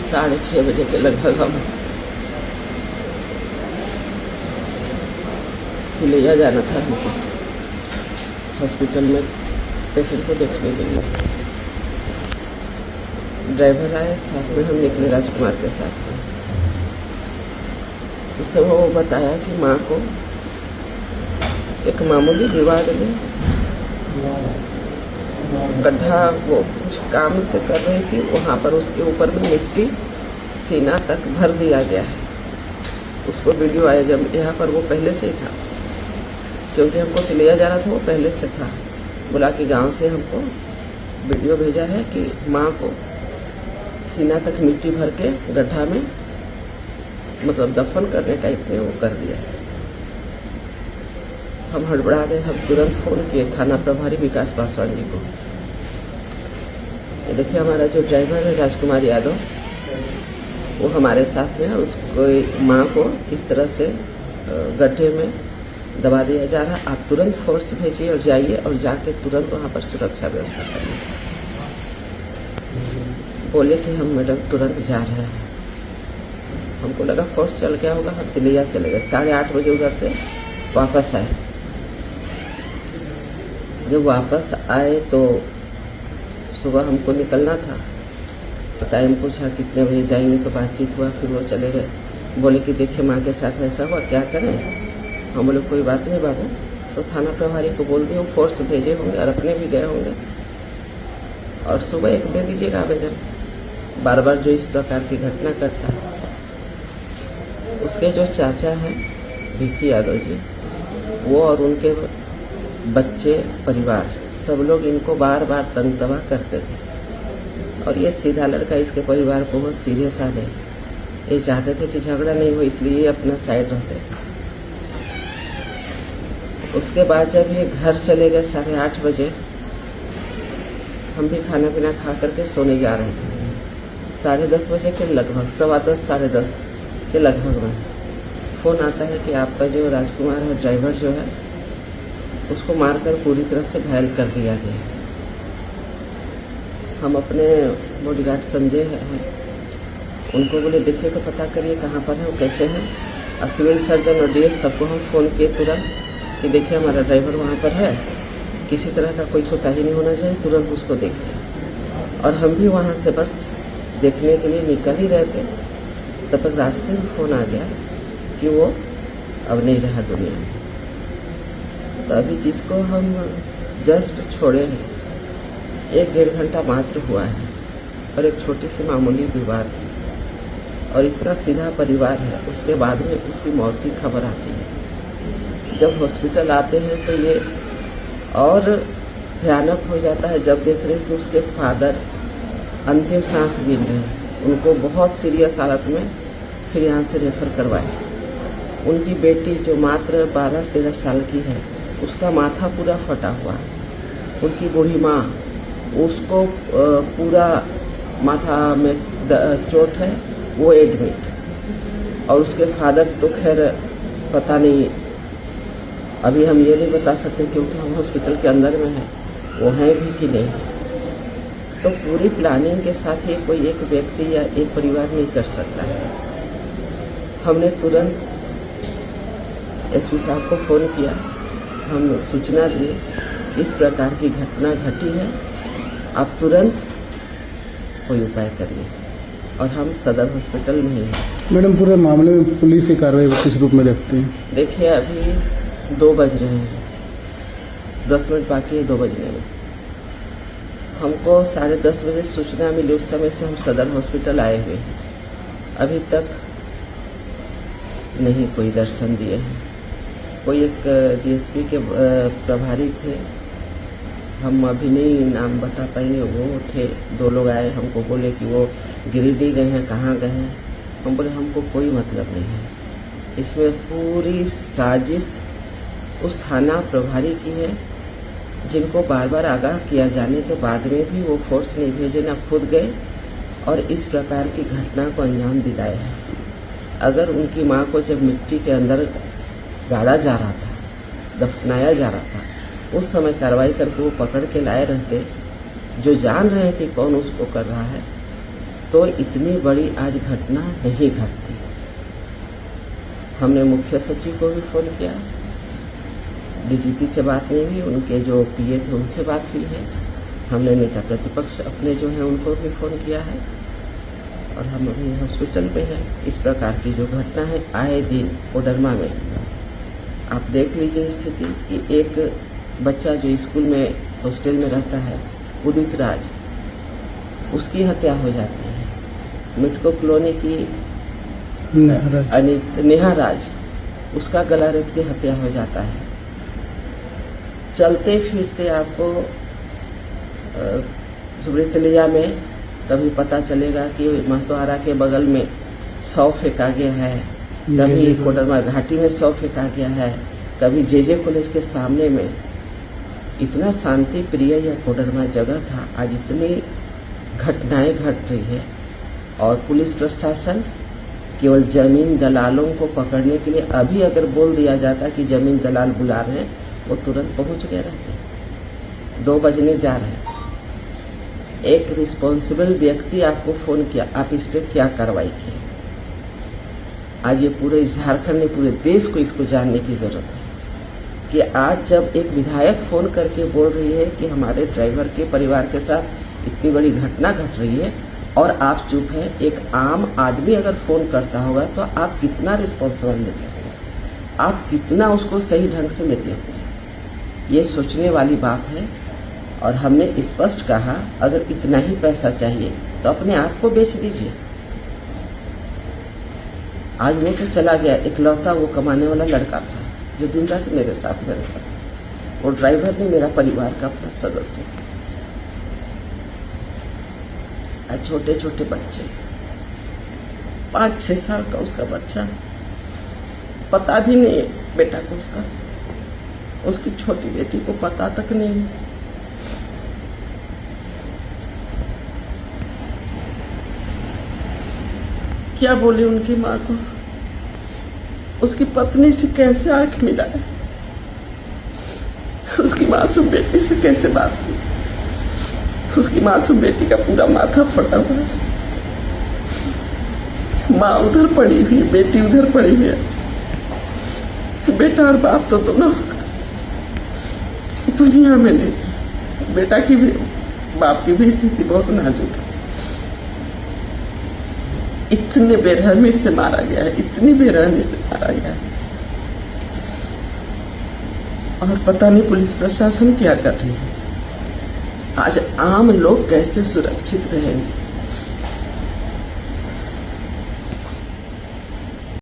6:30 बजे के लगभग हम तिलैया जाना था हमको हॉस्पिटल में पेशेंट को देखने के लिए। ड्राइवर आए, साथ में हम निकले राजकुमार के साथ में। उस समय वो बताया कि माँ को एक मामूली विवाद में गड्ढा वो कुछ काम से कर रही थी, वहाँ पर उसके ऊपर में मिट्टी सीना तक भर दिया गया है। उसको वीडियो आया जब यहाँ पर, वो पहले से ही था, क्योंकि हमको तिलैया जाना था, वो पहले से था। बोला कि गांव से हमको वीडियो भेजा है कि माँ को सीना तक मिट्टी भर के गड्ढा में मतलब दफन करने टाइप में वो कर दिया है। हम हड़बड़ा गए, हम तुरंत फोन किए थाना प्रभारी विकास पासवान जी को। ये देखिए हमारा जो ड्राइवर है राजकुमार यादव, वो हमारे साथ में है। उसको माँ को इस तरह से गड्ढे में दबा दिया जा रहा। आप तुरंत फोर्स भेजिए और जाइए और जाके तुरंत वहाँ पर सुरक्षा व्यवस्था करिए। बोले कि हम मैडम तुरंत जा रहे हैं। हमको लगा फोर्स चल गया होगा, हम तिलैया चले गए। 8:30 बजे उधर से वापस आए। जब वापस आए तो सुबह हमको निकलना था, तो टाइम पूछा कितने बजे जाएंगे, तो बातचीत हुआ, फिर वो चले गए। बोले कि देखिए माँ के साथ ऐसा हुआ, क्या करें। हम बोले कोई बात नहीं बाबू, सो थाना प्रभारी को बोल दिए, फोर्स भेजे होंगे और अपने भी गए होंगे, और सुबह एक दे दीजिएगा आवेदन। बार बार जो इस प्रकार की घटना करता है, उसके जो चाचा हैं भिक्की यादव जी, वो और उनके बच्चे परिवार सब लोग इनको बार बार तंग तबाह करते थे। और ये सीधा लड़का, इसके परिवार को बहुत सीधे साधे, ये चाहते थे कि झगड़ा नहीं हो, इसलिए ये अपना साइड रहते थे। उसके बाद जब ये घर चले गए 8:30 बजे, हम भी खाना पीना खा करके सोने जा रहे थे। 10:30 बजे के लगभग, 10:15 साढ़े 10 के लगभग में फ़ोन आता है कि आपका जो राजकुमार है ड्राइवर जो है, उसको मारकर पूरी तरह से घायल कर दिया गया है। हम अपने बॉडीगार्ड संजय हैं, उनको बोले देखिए तो पता करिए कहाँ पर है, वो कैसे हैं। सिविल सर्जन और डीएस सबको हम फ़ोन किए तुरंत कि देखिए हमारा ड्राइवर वहाँ पर है, किसी तरह का कोई कोताही नहीं होना चाहिए, तुरंत उसको देखिए। और हम भी वहाँ से बस देखने के लिए निकल ही रहे थे, तब तक रास्ते में फ़ोन आ गया कि वो अब नहीं रहा दुनिया में। तो अभी जिसको हम जस्ट छोड़े हैं, 1-1.5 घंटा मात्र हुआ है, और एक छोटी सी मामूली विवाद है, और इतना सीधा परिवार है, उसके बाद में उसकी मौत की खबर आती है। जब हॉस्पिटल आते हैं तो ये और भयानक हो जाता है जब देख रहे हैं कि उसके फादर अंतिम सांस गिन रहे हैं। उनको बहुत सीरियस हालत में फिर यहाँ से रेफर करवाए। उनकी बेटी जो मात्र 12-13 साल की है, उसका माथा पूरा फटा हुआ है। उनकी बूढ़ी माँ, उसको पूरा माथा में चोट है, वो एडमिट। और उसके फादर तो खैर पता नहीं, अभी हम ये नहीं बता सकते क्योंकि हम हॉस्पिटल के अंदर में हैं, वो हैं भी कि नहीं। तो पूरी प्लानिंग के साथ ये कोई एक व्यक्ति या एक परिवार नहीं कर सकता है। हमने तुरंत एसपी साहब को फ़ोन किया, हम सूचना दिए इस प्रकार की घटना घटी है, आप तुरंत कोई उपाय करिए। और हम सदर हॉस्पिटल में ही हैं। मैडम पूरे मामले में पुलिस की कार्रवाई किस रूप में देखते हैं? देखिए अभी 2 बज रहे हैं, 10 मिनट बाकी है 2 बजने में। हमको 10:30 बजे सूचना मिली, उस समय से हम सदर हॉस्पिटल आए हुए हैं। अभी तक नहीं कोई दर्शन दिए हैं। कोई एक डीएसपी के प्रभारी थे, हम अभी नहीं नाम बता पाएंगे, वो थे। 2 लोग आए, हमको बोले कि वो गिरिडीह गए हैं, कहाँ गए हैं। हम बोले हमको कोई मतलब नहीं है, इसमें पूरी साजिश उस थाना प्रभारी की है, जिनको बार बार आगाह किया जाने के बाद में भी वो फोर्स नहीं भेजे, ना खुद गए और इस प्रकार की घटना को अंजाम दिलाया है। अगर उनकी माँ को जब मिट्टी के अंदर गाड़ा जा रहा था, दफनाया जा रहा था, उस समय कार्रवाई करके वो पकड़ के लाए रहते जो जान रहे हैं कि कौन उसको कर रहा है, तो इतनी बड़ी आज घटना नहीं घटती। हमने मुख्य सचिव को भी फ़ोन किया, डीजीपी से बात नहीं हुई, उनके जो पीए थे उनसे बात हुई है। हमने नेता प्रतिपक्ष अपने जो है उनको भी फ़ोन किया है, और हम अभी हॉस्पिटल में हैं। इस प्रकार की जो घटना है आए दिन कोडरमा में, आप देख लीजिए स्थिति कि एक बच्चा जो स्कूल में हॉस्टल में रहता है, उदित राज, उसकी हत्या हो जाती है। मिटको कॉलोनी की नेहा राज, उसका गला रेत के हत्या हो जाता है। चलते फिरते आपको सुब्रतलिया में कभी पता चलेगा कि महतोआरा के बगल में 100 फेंका गया है, कभी कोडरमा घाटी में 100 फेंका गया है, कभी जेजे कॉलेज के सामने में। इतना शांति प्रिय यह कोडरमा जगह था, आज इतनी घटनाएं घट रही है। और पुलिस प्रशासन केवल जमीन दलालों को पकड़ने के लिए, अभी अगर बोल दिया जाता कि जमीन दलाल बुला रहे हैं, वो तुरंत पहुंच गए रहते। 2 बजने जा रहे हैं, एक रिस्पॉन्सिबल व्यक्ति आपको फोन किया, आप इस पर क्या कार्रवाई किए? आज ये पूरे झारखंड में, पूरे देश को इसको जानने की जरूरत है कि आज जब एक विधायक फोन करके बोल रही है कि हमारे ड्राइवर के परिवार के साथ इतनी बड़ी घटना घट रही है और आप चुप हैं। एक आम आदमी अगर फोन करता होगा तो आप कितना रिस्पॉन्सिबल लेते हैं, आप कितना उसको सही ढंग से लेते हैं, ये सोचने वाली बात है। और हमने स्पष्ट कहा, अगर इतना ही पैसा चाहिए तो अपने आप को बेच दीजिए। आज वो तो चला गया, इकलौता वो कमाने वाला लड़का था जो दिन रात मेरे साथ में रहता था। वो ड्राइवर ने मेरा परिवार का अपना सदस्य। आज छोटे छोटे बच्चे, 5-6 साल का उसका बच्चा, पता भी नहीं है बेटा को, उसकी छोटी बेटी को पता तक नहीं है। क्या बोले उनकी माँ को, उसकी पत्नी से कैसे आंख मिलाए, उसकी मासूम बेटी से कैसे बात की। उसकी मासूम बेटी का पूरा माथा फटा हुआ है, माँ उधर पड़ी हुई है, बेटी उधर पड़ी हुई है। बेटा और बाप तो दोनों दुनिया में नहीं। बेटा की भी, बाप की भी स्थिति बहुत नाजुक है। इतने बेरहमी से मारा गया है, इतनी बेरहमी से मारा गया है, और पता नहीं पुलिस प्रशासन क्या कर रही है। आज आम लोग कैसे सुरक्षित रहेंगे?